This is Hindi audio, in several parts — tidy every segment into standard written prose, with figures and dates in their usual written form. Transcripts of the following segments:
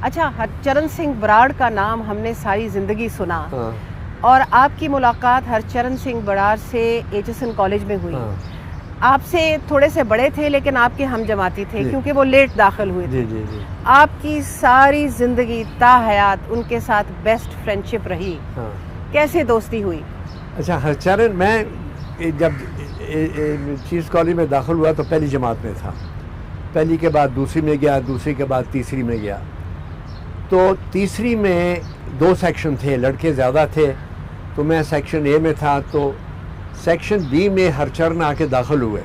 अच्छा, हरचरण सिंह बराड़ का नाम हमने सारी ज़िंदगी सुना। हाँ। और आपकी मुलाकात हरचरण सिंह बराड़ से एचएसएन कॉलेज में हुई। हाँ। आपसे थोड़े से बड़े थे लेकिन आपके हम जमाती थे क्योंकि वो लेट दाखिल हुए थे। जी। आपकी सारी ज़िंदगी ताहयात उनके साथ बेस्ट फ्रेंडशिप रही। हाँ। कैसे दोस्ती हुई? अच्छा, हरचरण, मैं जब चीज़ कॉलेज में दाखिल हुआ तो पहली जमात में था। पहली के बाद दूसरी में गया, दूसरी के बाद तीसरी में गया। तो तीसरी में 2 सेक्शन थे, लड़के ज़्यादा थे, तो मैं सेक्शन ए में था। तो सेक्शन बी में हरचरण आके दाखिल हुए,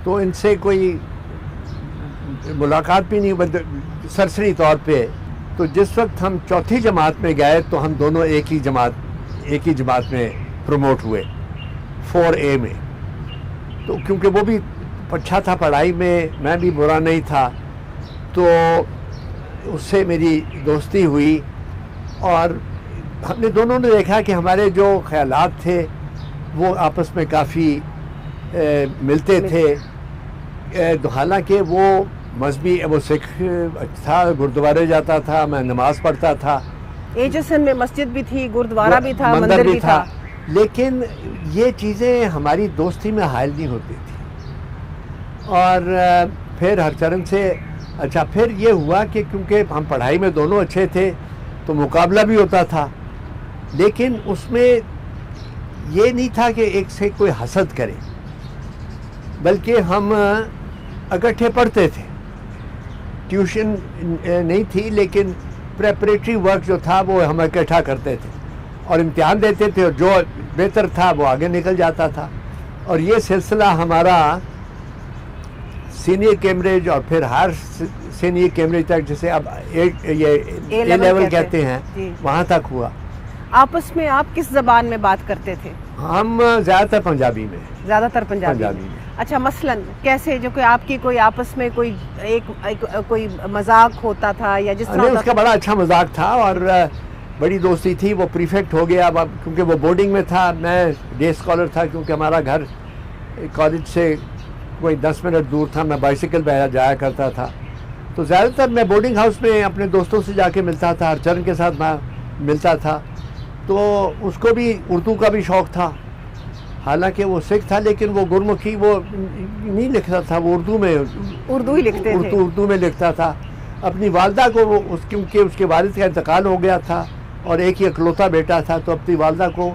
तो इनसे कोई मुलाकात भी नहीं हुई सरसरी तौर पे। तो जिस वक्त हम चौथी जमात में गए तो हम दोनों एक ही जमात में प्रमोट हुए, 4A में। तो क्योंकि वो भी अच्छा था पढ़ाई में, मैं भी बुरा नहीं था, तो उससे मेरी दोस्ती हुई। और हमने दोनों ने देखा कि हमारे जो ख्यालात थे वो आपस में काफ़ी मिलते थे। हालांकि वो मजहबी, वो सिख था, गुरुद्वारे जाता था, मैं नमाज पढ़ता था। एचएसएन में मस्जिद भी थी, गुरुद्वारा भी था, मंदिर भी था। लेकिन ये चीज़ें हमारी दोस्ती में हायल नहीं होती थी। और फिर हरचरण से अच्छा फिर ये हुआ कि क्योंकि हम पढ़ाई में दोनों अच्छे थे तो मुकाबला भी होता था, लेकिन उसमें ये नहीं था कि एक से कोई हसद करे, बल्कि हम इकट्ठे पढ़ते थे। ट्यूशन नहीं थी, लेकिन प्रेपरेटरी वर्क जो था वो हम इकट्ठा करते थे और इम्तिहान देते थे, और जो बेहतर था वो आगे निकल जाता था। और ये सिलसिला हमारा सीनियर कैम्ब्रिज और फिर हायर सीनियर कैम्ब्रिज तक, जैसे अब ए लेवल कहते हैं, वहाँ तक हुआ। आपस में आप किस ज़बान में बात करते थे? हम ज़्यादातर पंजाबी में। ज़्यादातर पंजाबी में। अच्छा, मसलन कैसे, जो कि आपकी कोई आपस में कोई कोई मजाक होता था या जिस तरह? उसका बड़ा अच्छा मजाक था और बड़ी दोस्ती थी। वो प्रीफेक्ट हो गया अब, क्योंकि वो बोर्डिंग में था, मैं डे स्कॉलर था, क्योंकि हमारा घर कॉलेज से कोई 10 मिनट दूर था। मैं बाइसिकल पे जाया करता था, तो ज़्यादातर मैं बोर्डिंग हाउस में अपने दोस्तों से जाके मिलता था। हरचरण के साथ मैं मिलता था, तो उसको भी उर्दू का भी शौक़ था। हालांकि वो सिख था, लेकिन वो गुरमुखी वो नहीं लिखता था, वो उर्दू ही लिखते थे। उर्दू में लिखता था। अपनी वालदा को वो क्योंकि उसके वालिद का इंतकाल हो गया था और एक ही इकलौता बेटा था, तो अपनी वालदा को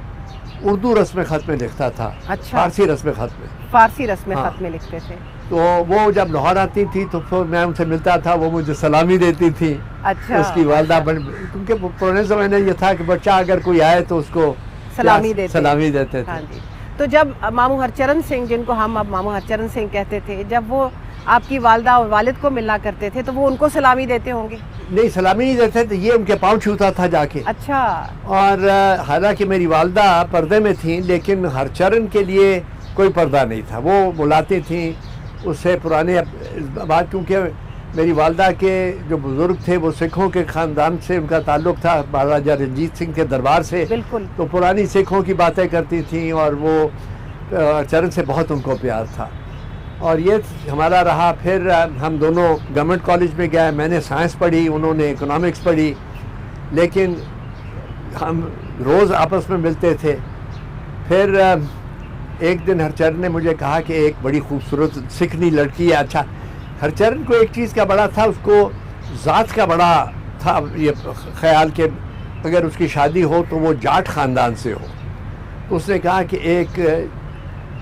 उर्दू रस्म ख़त में लिखता था। अच्छा। फारसी रस्म ख़त में। फारसी रस्म ख़त में लिखते थे। तो वो जब लाहौर आती थी तो फिर मैं उनसे मिलता था, वो मुझे सलामी देती थी। अच्छा। उसकी वालदा क्योंकि पुराने ज़माने में ये था कि बच्चा अगर कोई आए तो उसको सलामी देते थे। हाँ जी। तो जब मामू हरचरण सिंह, जिनको हम अब मामू हरचरण सिंह कहते थे, जब वो आपकी वालदा और वालिद को मिलना करते थे तो वो उनको सलामी देते होंगे? नहीं, सलामी नहीं देते थे, ये उनके पाँव छूता था जाके। अच्छा। और हालांकि मेरी वालदा पर्दे में थी, लेकिन हरचरण के लिए कोई पर्दा नहीं था। वो बुलाती थी उससे पुराने बात, क्योंकि मेरी वालदा के जो बुज़ुर्ग थे वो सिखों के ख़ानदान से उनका ताल्लुक़ था, महाराजा रंजीत सिंह के दरबार से। बिल्कुल। तो पुरानी सिखों की बातें करती थी और वो चरण से बहुत उनको प्यार था। और ये हमारा रहा। फिर हम दोनों गवर्नमेंट कॉलेज में गए, मैंने साइंस पढ़ी, उन्होंने इकोनॉमिक्स पढ़ी, लेकिन हम रोज़ आपस में मिलते थे। फिर एक दिन हरचरण ने मुझे कहा कि एक बड़ी खूबसूरत सिखनी लड़की है। अच्छा, हरचरण को एक चीज़ का बड़ा था, उसको ज़ात का बड़ा था ये ख्याल कि अगर उसकी शादी हो तो वो जाट ख़ानदान से हो। तो उसने कहा कि एक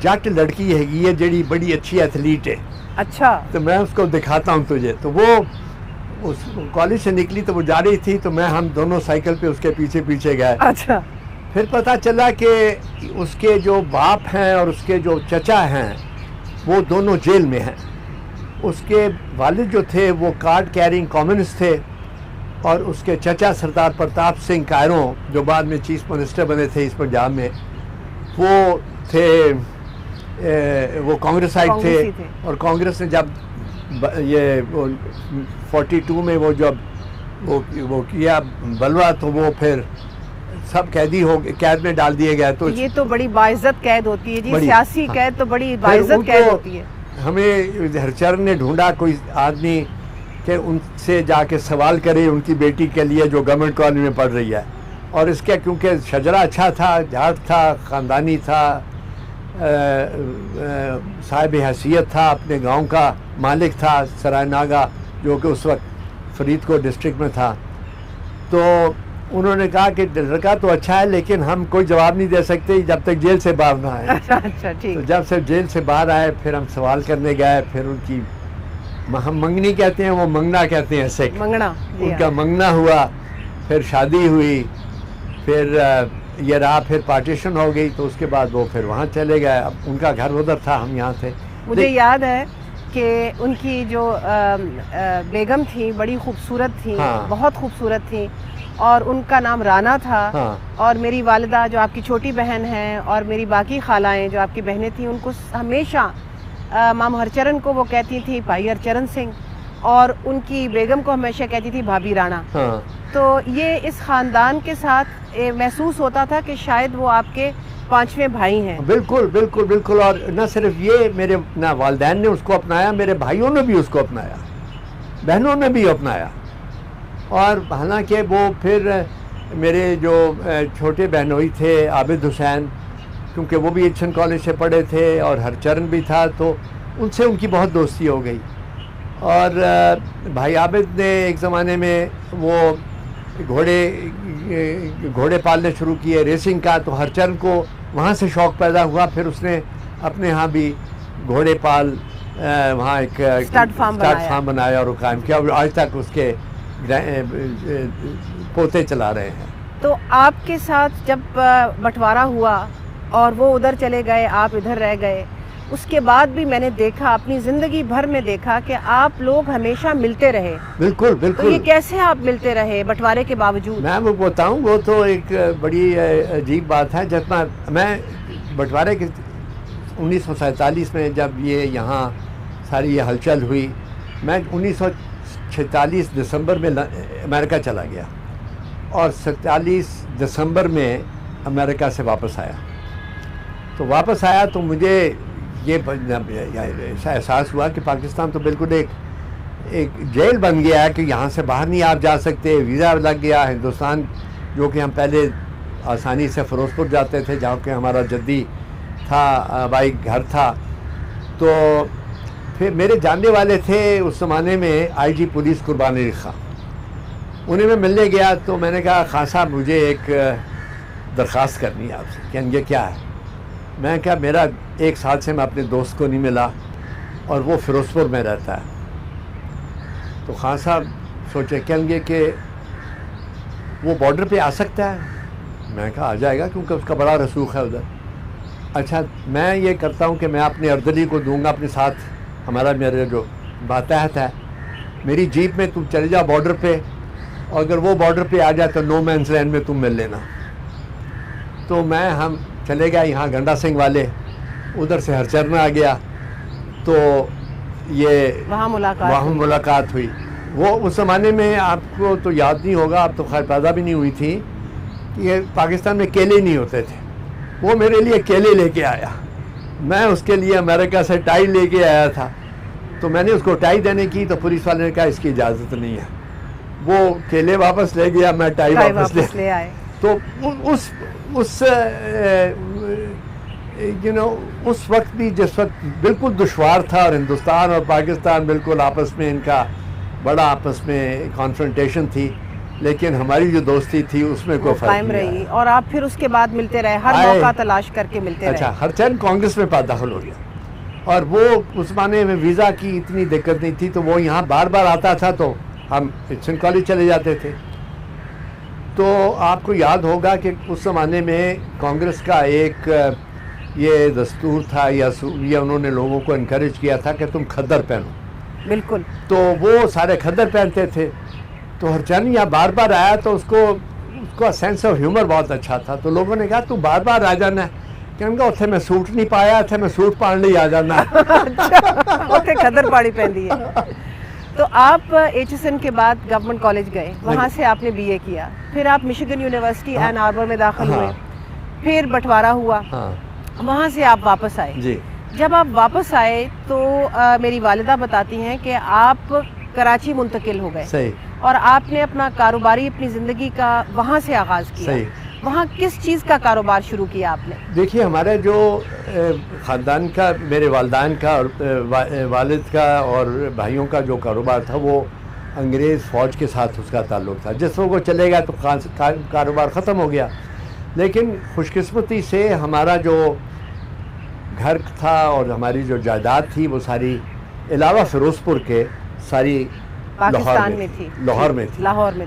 जाट लड़की है ये जड़ी बड़ी अच्छी एथलीट है। अच्छा। तो मैं उसको दिखाता हूँ तुझे। तो वो उस कॉलेज से निकली तो वो जा रही थी, तो मैं हम दोनों साइकिल पे उसके पीछे पीछे गए। अच्छा। फिर पता चला कि उसके जो बाप हैं और उसके जो चचा हैं वो दोनों जेल में हैं। उसके वालिद जो थे वो कार्ड कैरिंग कम्युनिस्ट थे, और उसके चचा सरदार प्रताप सिंह कायरों, जो बाद में चीफ मिनिस्टर बने थे इस पंजाब में, वो थे वो कांग्रेसाइड थे। और कांग्रेस ने जब ये 42 में वो जब वो किया बलवा, तो वो फिर सब कैदी हो गए, कैद में डाल दिए गए। तो ये तो बड़ी बाइज्जत कैद होती है जी, सियासी कैद तो बड़ी बाइज्जत कैद होती है। हमें हरचरण ने ढूंढा कोई आदमी कि उनसे जाके सवाल करें उनकी बेटी के लिए जो गवर्नमेंट कॉलेज में पढ़ रही है। और इसके क्योंकि शजरा अच्छा था, झाड़ था, ख़ानदानी था, साहिब हैसियत था, अपने गांव का मालिक था, सरायनागा जो कि उस वक्त फरीदकोट डिस्ट्रिक्ट में था। तो उन्होंने कहा कि लड़का तो अच्छा है लेकिन हम कोई जवाब नहीं दे सकते जब तक जेल से बाहर ना आए। अच्छा ठीक। तो जब से जेल से बाहर आए फिर हम सवाल करने गए, फिर उनकी हम मंगनी कहते हैं, वो मंगना कहते हैं, सिख मंगना, उनका मंगना हुआ, फिर शादी हुई, फिर ये रहा, फिर पार्टीशन हो गई। तो उसके बाद वो फिर वहाँ चले गए। अब उनका घर उधर था, हम यहाँ थे। मुझे याद है कि उनकी जो बेगम थी बड़ी खूबसूरत थी। हाँ। बहुत खूबसूरत थी और उनका नाम राना था। हाँ। और मेरी वालिदा जो आपकी छोटी बहन है और मेरी बाकी खालाएं जो आपकी बहनें थी, उनको हमेशा माम हरचरण को वो कहती थी भाई हरचरण सिंह, और उनकी बेगम को हमेशा कहती थी भाभी राणा। हाँ। तो ये इस ख़ानदान के साथ महसूस होता था कि शायद वो आपके 5वें भाई हैं। बिल्कुल बिल्कुल बिल्कुल। और न सिर्फ ये, मेरे ना वालिदैन ने उसको अपनाया, मेरे भाइयों ने भी उसको अपनाया, बहनों ने भी अपनाया। और हालांकि वो फिर मेरे जो छोटे बहनोई थे आबिद हुसैन, क्योंकि वो भी एचएन कॉलेज से पढ़े थे और हरचरण भी था, तो उनसे उनकी बहुत दोस्ती हो गई। और भाई आबिद ने एक ज़माने में वो घोड़े पालने शुरू किए, रेसिंग का। तो हरचरण को वहाँ से शौक़ पैदा हुआ, फिर उसने अपने यहाँ भी घोड़े पाल वहाँ एक स्टड फार्म बनाया और कायम किया, और आज तक उसके पोते चला रहे हैं। तो आपके साथ जब बंटवारा हुआ और वो उधर चले गए, आप इधर रह गए, उसके बाद भी मैंने देखा, अपनी ज़िंदगी भर में देखा कि आप लोग हमेशा मिलते रहे। बिल्कुल बिल्कुल। तो ये कैसे आप मिलते रहे बंटवारे के बावजूद? मैं वो बताऊँ, वो तो एक बड़ी अजीब बात है। जब मैं बंटवारे के 1947 में जब ये यहाँ सारी ये हलचल हुई, मैं 1946 दिसंबर में अमेरिका चला गया और 47 दिसंबर में अमेरिका से वापस आया। तो वापस आया तो मुझे ये ऐसा एहसास हुआ कि पाकिस्तान तो बिल्कुल एक जेल बन गया है, कि यहाँ से बाहर नहीं आप जा सकते, वीज़ा लग गया। हिंदुस्तान जो कि हम पहले आसानी से फ़िरोज़पुर जाते थे, जहाँ के हमारा जद्दी था, भाई घर था। तो फिर मेरे जानने वाले थे उस ज़माने में आईजी पुलिस कुर्बान अली खां, उन्हें मैं मिलने गया। तो मैंने कहा खान साहब मुझे एक दरख्वास्त करनी है आपसे। कहेंगे क्या है? मैं क्या, मेरा 1 साल से मैं अपने दोस्त को नहीं मिला और वो फ़िरोज़पुर में रहता है। तो खान साहब सोचे, कहेंगे कि वो बॉर्डर पे आ सकता है? मैं कहा आ जाएगा, क्योंकि उसका बड़ा रसूख है उधर। अच्छा, मैं ये करता हूँ कि मैं अपने अर्दली को दूंगा अपने साथ, हमारा मेरे जो मातहत है, मेरी जीप में तुम चले जाओ बॉर्डर पे, और अगर वो बॉर्डर पे आ जाए तो नो मैंस लैंड में तुम मिल लेना। तो हम चले गए यहाँ गंडा सिंह वाले, उधर से हरचरण आ गया। तो ये वहाँ मुलाकात हुई। वो उस ज़माने में आपको तो याद नहीं होगा, आप तो खैर पैदा भी नहीं हुई थी, ये पाकिस्तान में केले नहीं होते थे। वो मेरे लिए केले लेके आया, मैं उसके लिए अमेरिका से टाई लेके आया था। तो मैंने उसको टाई देने की, तो पुलिस वाले ने कहा इसकी इजाज़त नहीं है। वो केले वापस ले गया, मैं टाई वापस ले आए। तो उस वक्त भी, जिस वक्त बिल्कुल दुश्वार था और हिंदुस्तान और पाकिस्तान बिल्कुल आपस में, इनका बड़ा आपस में कॉन्फ्रंटेशन थी, लेकिन हमारी जो दोस्ती थी उसमें कोई फर्क नहीं रही। और आप फिर उसके बाद मिलते रहे, हर मौका तलाश करके मिलते रहे। अच्छा, हरचंद कांग्रेस में दाखिल हो गया, और वो उस ज़माने में वीज़ा की इतनी दिक्कत नहीं थी, तो वो यहाँ बार बार आता था, तो हम एचएन कॉलेज चले जाते थे। तो आपको याद होगा कि उस ज़माने में कांग्रेस का एक ये दस्तूर था, या उन्होंने लोगों को इनकरेज किया था कि तुम खद्दर पहनो। बिल्कुल। तो वो सारे खद्दर पहनते थे। तो हरचंद यहाँ बार बार आया, तो उसका सेंस ऑफ ह्यूमर बहुत अच्छा था। तो लोगों ने कहा तू बार बार आ जाना। कहूँगा उत्थे मैं सूट नहीं पाया, थे मैं सूट पाने लिए आ जाना। उत्थे खद्दर पाड़ी पहनती है। तो आप एचएसएन के बाद गवर्नमेंट कॉलेज गए, वहाँ से आपने बीए किया, फिर आप मिशिगन यूनिवर्सिटी एन आर्बर में दाखिल हुए, फिर बंटवारा हुआ, वहाँ से आप वापस आए। जी। जब आप वापस आए तो मेरी वालिदा बताती हैं कि आप कराची मुंतकिल हो गए सही और आपने अपना कारोबारी अपनी ज़िंदगी का वहाँ से आगाज़ किया। सही। वहाँ किस चीज़ का कारोबार शुरू किया आपने? देखिए हमारे जो ख़ानदान का, मेरे वालिदैन का और वालिद का और भाइयों का जो कारोबार था वो अंग्रेज़ फ़ौज के साथ उसका ताल्लुक़ था। जिस वक्त वो चले गया तो कारोबार ख़त्म हो गया। लेकिन खुशकिस्मती से हमारा जो घर था और हमारी जो जायदाद थी वो सारी अलावा फ़िरोज़पुर के सारी पाकिस्तान में थी। लाहौर में थी। लाहौर में